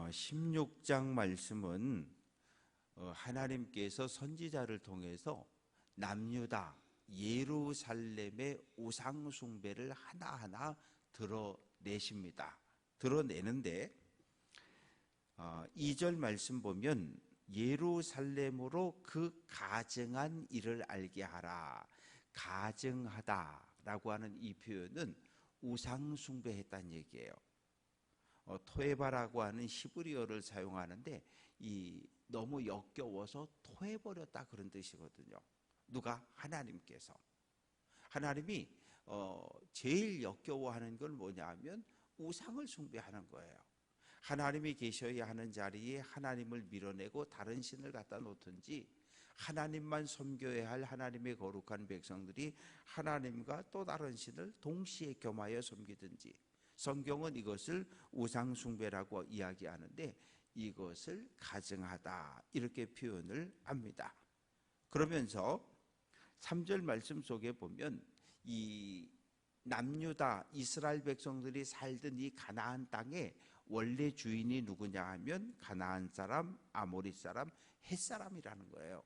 16장 말씀은 하나님께서 선지자를 통해서 남유다 예루살렘의 우상 숭배를 하나하나 드러내십니다. 드러내는데 2절 말씀 보면 예루살렘으로 그 가증한 일을 알게 하라. 가증하다라고 하는 이 표현은 우상 숭배했다는 얘기예요. 토에바라고 하는 히브리어를 사용하는데 너무 역겨워서 토해버렸다 그런 뜻이거든요. 누가? 하나님께서. 하나님이 제일 역겨워하는 건 뭐냐 하면 우상을 숭배하는 거예요. 하나님이 계셔야 하는 자리에 하나님을 밀어내고 다른 신을 갖다 놓든지, 하나님만 섬겨야 할 하나님의 거룩한 백성들이 하나님과 또 다른 신을 동시에 겸하여 섬기든지, 성경은 이것을 우상 숭배라고 이야기하는데 이것을 가증하다 이렇게 표현을 합니다. 그러면서 3절 말씀 속에 보면 이 남유다 이스라엘 백성들이 살던 이 가나안 땅에 원래 주인이 누구냐 하면 가나안 사람, 아모리 사람, 헷 사람이라는 거예요.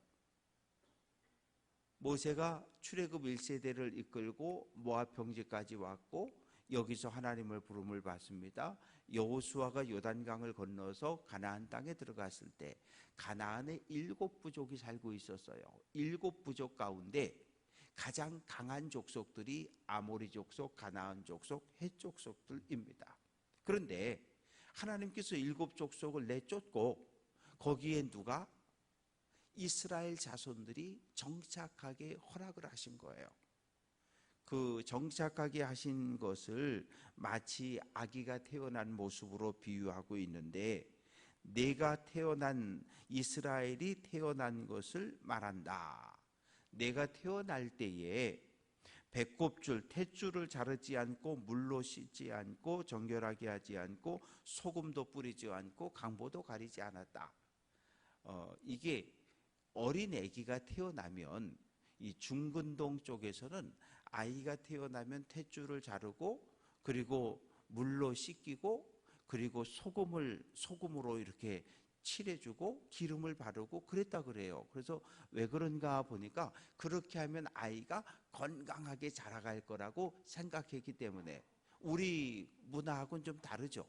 모세가 출애굽 1세대를 이끌고 모압 평지까지 왔고 여기서 하나님을 부름을 받습니다. 여호수아가 요단강을 건너서 가나안 땅에 들어갔을 때 가나안에 7부족이 살고 있었어요. 7부족 가운데 가장 강한 족속들이 아모리 족속, 가나안 족속, 헷 족속들입니다. 그런데 하나님께서 7족속을 내쫓고 거기에 누가? 이스라엘 자손들이 정착하게 허락을 하신 거예요. 그 정착하게 하신 것을 마치 아기가 태어난 모습으로 비유하고 있는데, 내가 태어난 이스라엘이 태어난 것을 말한다. 내가 태어날 때에 배꼽줄, 탯줄을 자르지 않고 물로 씻지 않고 정결하게 하지 않고 소금도 뿌리지 않고 강보도 가리지 않았다. 이게 어린 아기가 태어나면 이 중근동 쪽에서는 아이가 태어나면 탯줄을 자르고 그리고 물로 씻기고 그리고 소금으로 이렇게 칠해주고 기름을 바르고 그랬다 그래요. 그래서 왜 그런가 보니까 그렇게 하면 아이가 건강하게 자라갈 거라고 생각했기 때문에. 우리 문화하고는 좀 다르죠.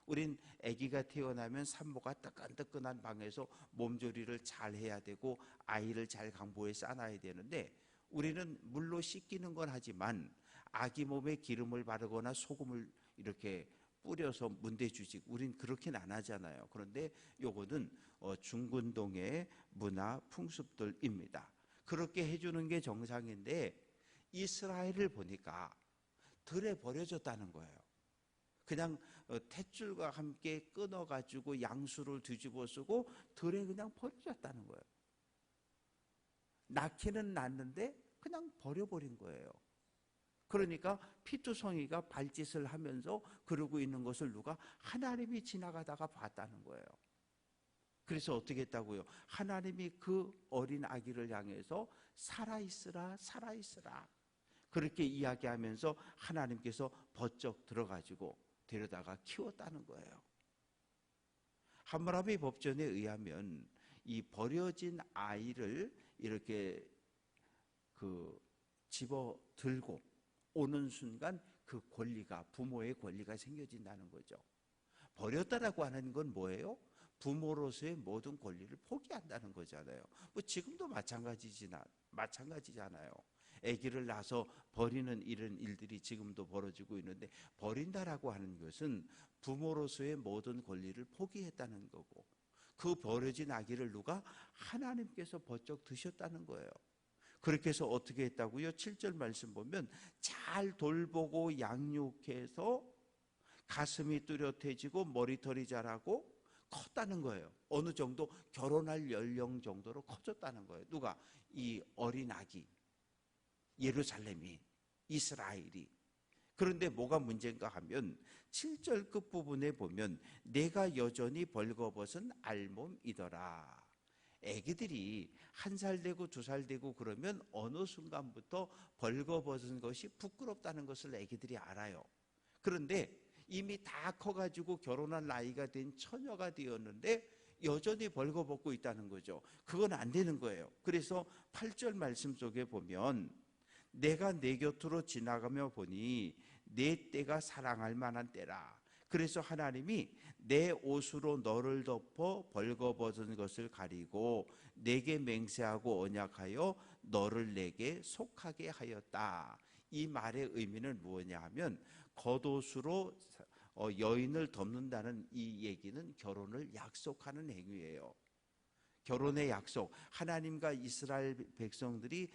우린 아기가 태어나면 산모가 뜨끈뜨끈한 방에서 몸조리를 잘 해야 되고 아이를 잘 강보에 싸놔야 되는데, 우리는 물로 씻기는 건 하지만 아기 몸에 기름을 바르거나 소금을 이렇게 뿌려서 문대주지, 우린 그렇게는 안 하잖아요. 그런데 요거는 중근동의 문화 풍습들입니다. 그렇게 해주는 게 정상인데 이스라엘을 보니까 들에 버려졌다는 거예요. 그냥 탯줄과 함께 끊어가지고 양수를 뒤집어 쓰고 들에 그냥 버려졌다는 거예요. 낳기는 낳는데 그냥 버려버린 거예요. 그러니까 피투성이가 발짓을 하면서 그러고 있는 것을 누가? 하나님이 지나가다가 봤다는 거예요. 그래서 어떻게 했다고요? 하나님이 그 어린 아기를 향해서 살아있으라, 살아있으라 그렇게 이야기하면서 하나님께서 번쩍 들어가지고 데려다가 키웠다는 거예요. 함무라비 법전에 의하면 이 버려진 아이를 이렇게 집어 들고 오는 순간 그 권리가, 부모의 권리가 생겨진다는 거죠. 버렸다라고 하는 건 뭐예요? 부모로서의 모든 권리를 포기한다는 거잖아요. 뭐 지금도 마찬가지잖아요. 아기를 낳아서 버리는 이런 일들이 지금도 벌어지고 있는데, 버린다라고 하는 것은 부모로서의 모든 권리를 포기했다는 거고, 그 버려진 아기를 누가? 하나님께서 번쩍 드셨다는 거예요. 그렇게 해서 어떻게 했다고요? 7절 말씀 보면 잘 돌보고 양육해서 가슴이 뚜렷해지고 머리털이 자라고 컸다는 거예요. 어느 정도? 결혼할 연령 정도로 커졌다는 거예요. 누가? 이 어린 아기, 예루살렘이, 이스라엘이. 그런데 뭐가 문제인가 하면 7절 끝부분에 보면 내가 여전히 벌거벗은 알몸이더라. 애기들이 1살 되고 2살 되고 그러면 어느 순간부터 벌거벗은 것이 부끄럽다는 것을 애기들이 알아요. 그런데 이미 다 커가지고 결혼한 나이가 된 처녀가 되었는데 여전히 벌거벗고 있다는 거죠. 그건 안 되는 거예요. 그래서 8절 말씀 속에 보면 내가 내 곁으로 지나가며 보니 내 때가 사랑할 만한 때라. 그래서 하나님이 내 옷으로 너를 덮어 벌거벗은 것을 가리고 내게 맹세하고 언약하여 너를 내게 속하게 하였다. 이 말의 의미는 무엇냐 하면 겉옷으로 여인을 덮는다는 이 얘기는 결혼을 약속하는 행위예요. 결혼의 약속, 하나님과 이스라엘 백성들이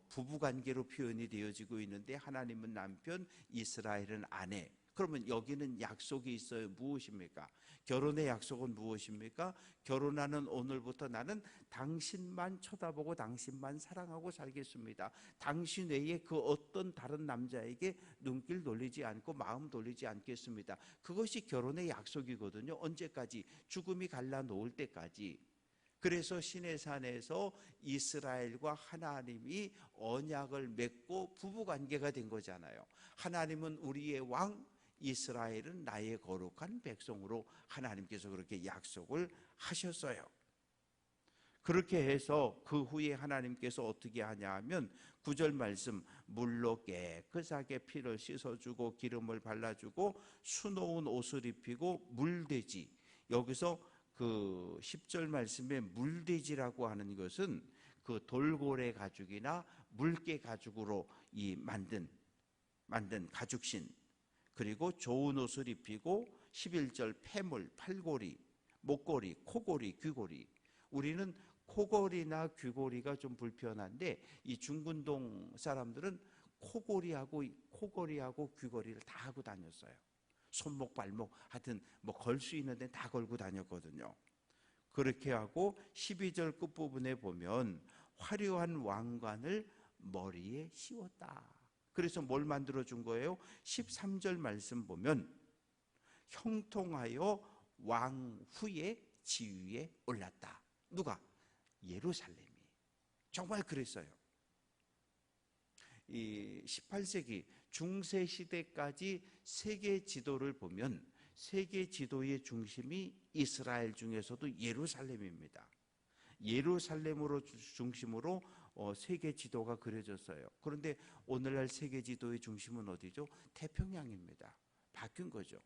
부부관계로 표현이 되어지고 있는데 하나님은 남편, 이스라엘은 아내. 그러면 여기는 약속이 있어요. 무엇입니까? 결혼의 약속은 무엇입니까? 결혼하는 오늘부터 나는 당신만 쳐다보고 당신만 사랑하고 살겠습니다. 당신 외에 그 어떤 다른 남자에게 눈길 돌리지 않고 마음 돌리지 않겠습니다. 그것이 결혼의 약속이거든요. 언제까지? 죽음이 갈라놓을 때까지. 그래서 시내산에서 이스라엘과 하나님이 언약을 맺고 부부관계가 된 거잖아요. 하나님은 우리의 왕, 이스라엘은 나의 거룩한 백성으로 하나님께서 그렇게 약속을 하셨어요. 그렇게 해서 그 후에 하나님께서 어떻게 하냐 하면 9절 말씀, 물로 깨끗하게 피를 씻어주고 기름을 발라주고 수놓은 옷을 입히고 물돼지. 여기서 그 10절 말씀에 물돼지라고 하는 것은 그 돌고래 가죽이나 물개 가죽으로 만든 가죽신, 그리고 좋은 옷을 입히고 11절 폐물, 팔고리, 목고리, 코고리, 귀고리. 우리는 코고리나 귀고리가 좀 불편한데 이 중군동 사람들은 코고리하고 귀고리를 다 하고 다녔어요. 손목, 발목, 하여튼 뭐 걸 수 있는 데는 다 걸고 다녔거든요. 그렇게 하고 12절 끝부분에 보면 화려한 왕관을 머리에 씌웠다. 그래서 뭘 만들어 준 거예요? 13절 말씀 보면 형통하여 왕후의 지위에 올랐다. 누가? 예루살렘이. 정말 그랬어요. 이 18세기 중세 시대까지 세계 지도를 보면 세계 지도의 중심이 이스라엘 중에서도 예루살렘입니다. 예루살렘으로 중심으로 세계 지도가 그려졌어요. 그런데 오늘날 세계 지도의 중심은 어디죠? 태평양입니다. 바뀐 거죠.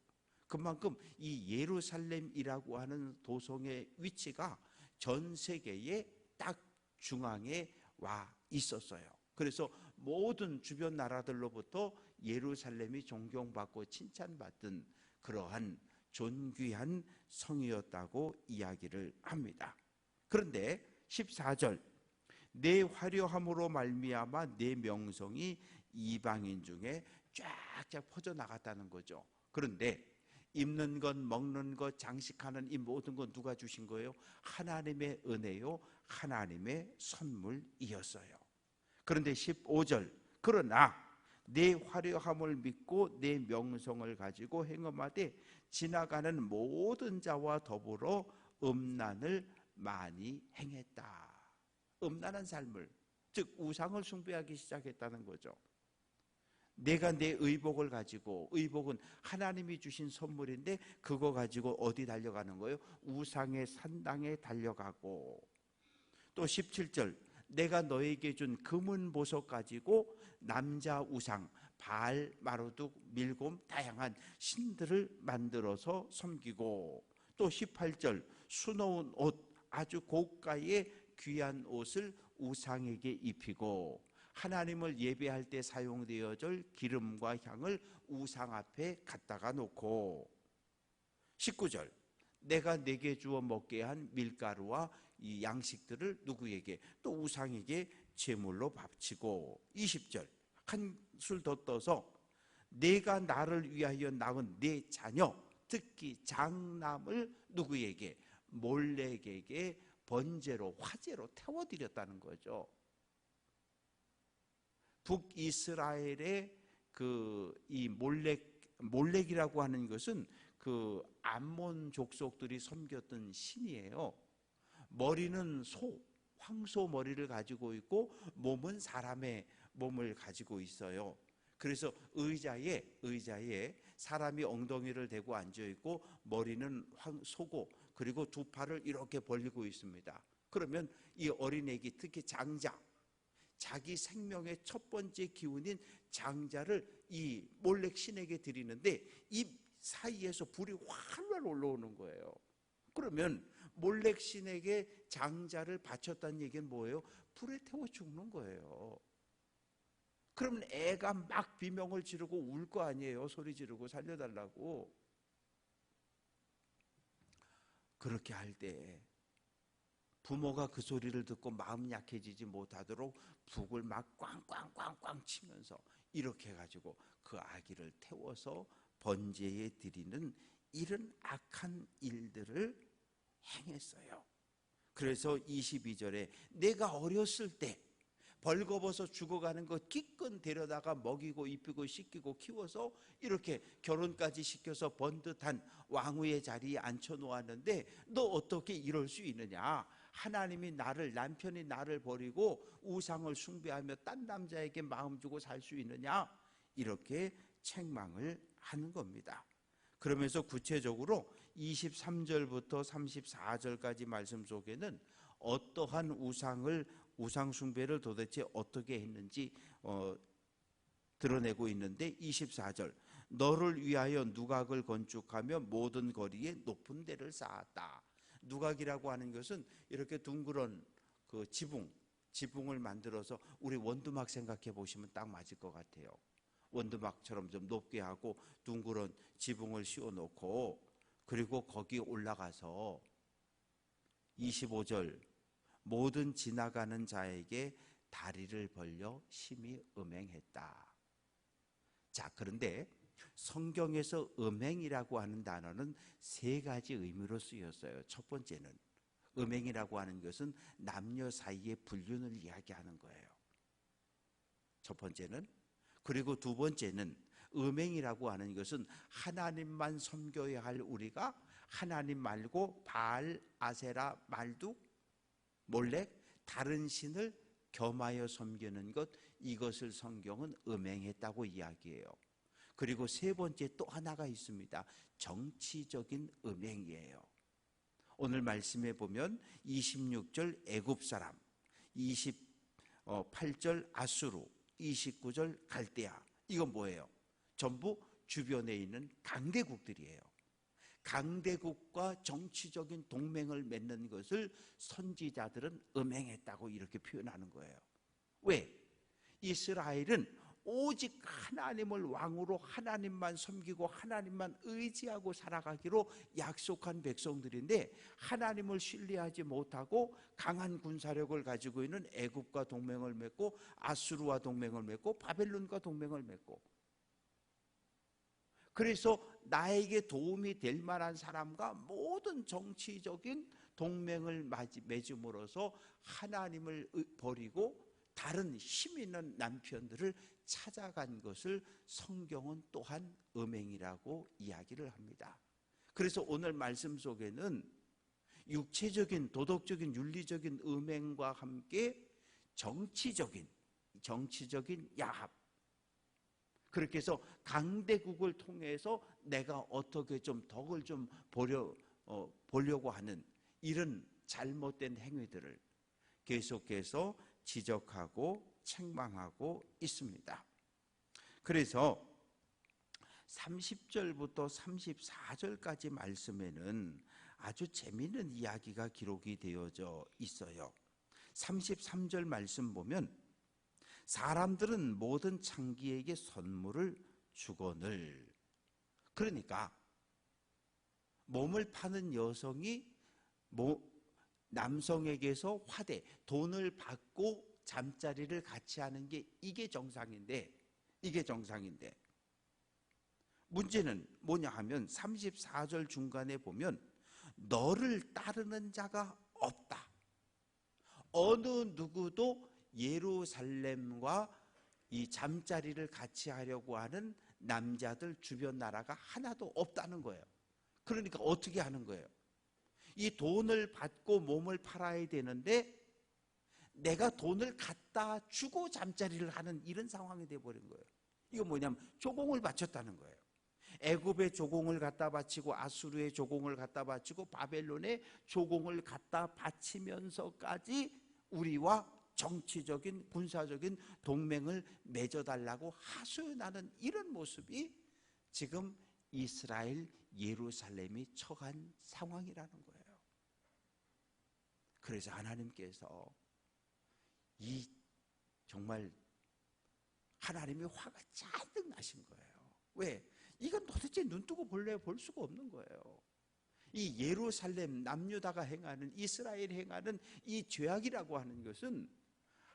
그만큼 이 예루살렘이라고 하는 도성의 위치가 전 세계의 딱 중앙에 와 있었어요. 그래서 모든 주변 나라들로부터 예루살렘이 존경받고 칭찬받던 그러한 존귀한 성이었다고 이야기를 합니다. 그런데 14절, 내 화려함으로 말미암아 내 명성이 이방인 중에 쫙쫙 퍼져나갔다는 거죠. 그런데 입는 것, 먹는 것, 장식하는 이 모든 것 누가 주신 거예요? 하나님의 은혜요, 하나님의 선물이었어요. 그런데 15절, 그러나 내 화려함을 믿고 내 명성을 가지고 행음하되 지나가는 모든 자와 더불어 음란을 많이 행했다. 음란한 삶을, 즉 우상을 숭배하기 시작했다는 거죠. 내가 내 의복을 가지고, 의복은 하나님이 주신 선물인데 그거 가지고 어디 달려가는 거예요? 우상의 산당에 달려가고. 또 17절, 내가 너에게 준 금은 보석 가지고 남자 우상, 바알, 마르둑, 밀곰, 다양한 신들을 만들어서 섬기고. 또 18절, 수놓은 옷, 아주 고가의 귀한 옷을 우상에게 입히고 하나님을 예배할 때 사용되어질 기름과 향을 우상 앞에 갖다가 놓고. 19절, 내가 내게 주어 먹게 한 밀가루와 이 양식들을 누구에게? 또 우상에게 제물로 바치고. 20절, 한술 더 떠서 내가 나를 위하여 낳은 내 자녀, 특히 장남을 누구에게? 몰렉에게 번제로, 화제로 태워드렸다는 거죠. 북이스라엘의 이 몰렉이라고 하는 것은 그 암몬 족속들이 섬겼던 신이에요. 머리는 소, 황소 머리를 가지고 있고 몸은 사람의 몸을 가지고 있어요. 그래서 의자에 사람이 엉덩이를 대고 앉아 있고 머리는 쏘고 그리고 두 팔을 이렇게 벌리고 있습니다. 그러면 이 어린애기, 특히 장자, 자기 생명의 첫 번째 기운인 장자를 이 몰렉 신에게 드리는데 이 사이에서 불이 활활 올라오는 거예요. 그러면 몰렉 신에게 장자를 바쳤다는 얘기는 뭐예요? 불에 태워 죽는 거예요. 그러면 애가 막 비명을 지르고 울 거 아니에요. 소리 지르고 살려달라고. 그렇게 할 때 부모가 그 소리를 듣고 마음 약해지지 못하도록 북을 막 꽝꽝꽝꽝 치면서 이렇게 해가지고 그 아기를 태워서 번제에 드리는 이런 악한 일들을 행했어요. 그래서 22절에 내가 어렸을 때 벌거벗어 죽어가는 것 기껏 데려다가 먹이고 입히고 씻기고 키워서 이렇게 결혼까지 시켜서 번듯한 왕후의 자리에 앉혀놓았는데 너 어떻게 이럴 수 있느냐? 하나님이 남편이 나를 버리고 우상을 숭배하며 딴 남자에게 마음 주고 살 수 있느냐? 이렇게 책망을 하는 겁니다. 그러면서 구체적으로 23절부터 34절까지 말씀 속에는 어떠한 우상 숭배를 도대체 어떻게 했는지 드러내고 있는데 24절 너를 위하여 누각을 건축하며 모든 거리에 높은 데를 쌓았다. 누각이라고 하는 것은 이렇게 둥그런 그 지붕을 만들어서 우리 원두막 생각해 보시면 딱 맞을 것 같아요. 원두막처럼 좀 높게 하고 둥그런 지붕을 씌워 놓고 그리고 거기 올라가서 25절 모든 지나가는 자에게 다리를 벌려 심히 음행했다. 자, 그런데 성경에서 음행이라고 하는 단어는 세 가지 의미로 쓰였어요. 첫 번째는 음행이라고 하는 것은 남녀 사이의 불륜을 이야기하는 거예요. 첫 번째는. 그리고 두 번째는 음행이라고 하는 것은 하나님만 섬겨야 할 우리가 하나님 말고 바알, 아세라, 말둑, 몰렉, 다른 신을 겸하여 섬기는 것, 이것을 성경은 음행했다고 이야기해요. 그리고 세 번째 또 하나가 있습니다. 정치적인 음행이에요. 오늘 말씀에 보면 26절 애굽 사람, 28절 아수르, 29절 갈대아, 이건 뭐예요? 전부 주변에 있는 강대국들이에요. 강대국과 정치적인 동맹을 맺는 것을 선지자들은 음행했다고 이렇게 표현하는 거예요. 왜? 이스라엘은 오직 하나님을 왕으로 하나님만 섬기고 하나님만 의지하고 살아가기로 약속한 백성들인데 하나님을 신뢰하지 못하고 강한 군사력을 가지고 있는 애굽과 동맹을 맺고 아수르와 동맹을 맺고 바벨론과 동맹을 맺고 그래서 나에게 도움이 될 만한 사람과 모든 정치적인 동맹을 맺음으로써 하나님을 버리고 다른 힘 있는 남편들을 찾아간 것을 성경은 또한 음행이라고 이야기를 합니다. 그래서 오늘 말씀 속에는 육체적인 도덕적인 윤리적인 음행과 함께 정치적인 야합, 그렇게 해서 강대국을 통해서 내가 어떻게 좀 덕을 좀 보려고 하는 이런 잘못된 행위들을 계속해서 지적하고 책망하고 있습니다. 그래서 30절부터 34절까지 말씀에는 아주 재미있는 이야기가 기록이 되어져 있어요. 33절 말씀 보면 사람들은 모든 창기에게 선물을 주거늘, 그러니까 몸을 파는 여성이 남성에게서 돈을 받고 잠자리를 같이 하는 게 이게 정상인데 문제는 뭐냐 하면 34절 중간에 보면 너를 따르는 자가 없다. 어느 누구도 예루살렘과 이 잠자리를 같이 하려고 하는 남자들 주변 나라가 하나도 없다는 거예요. 그러니까 어떻게 하는 거예요? 이 돈을 받고 몸을 팔아야 되는데 내가 돈을 갖다 주고 잠자리를 하는 이런 상황이 되어버린 거예요. 이거 뭐냐면 조공을 바쳤다는 거예요. 애굽의 조공을 갖다 바치고 아수르의 조공을 갖다 바치고 바벨론의 조공을 갖다 바치면서까지 우리와 정치적인 군사적인 동맹을 맺어달라고 하소연하는 이런 모습이 지금 이스라엘 예루살렘이 처한 상황이라는 거예요. 그래서 하나님께서 이 정말 하나님의 화가 잔뜩 나신 거예요. 왜? 이건 도대체 눈뜨고 볼래 볼 수가 없는 거예요. 이 예루살렘 남유다가 행하는 이스라엘이 행하는 이 죄악이라고 하는 것은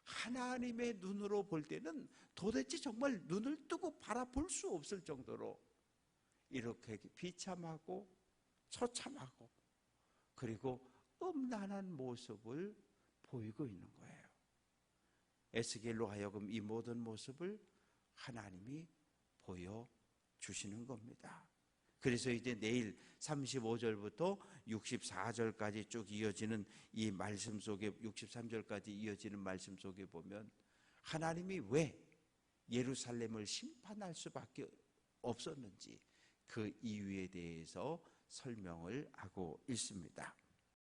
하나님의 눈으로 볼 때는 도대체 정말 눈을 뜨고 바라볼 수 없을 정도로 이렇게 비참하고 처참하고 그리고 음란한 모습을 보이고 있는 거예요. 에스겔로 하여금 이 모든 모습을 하나님이 보여주시는 겁니다. 그래서 이제 내일 35절부터 64절까지 쭉 이어지는 이 말씀 속에 63절까지 이어지는 말씀 속에 보면 하나님이 왜 예루살렘을 심판할 수밖에 없었는지 그 이유에 대해서 설명을 하고 있습니다.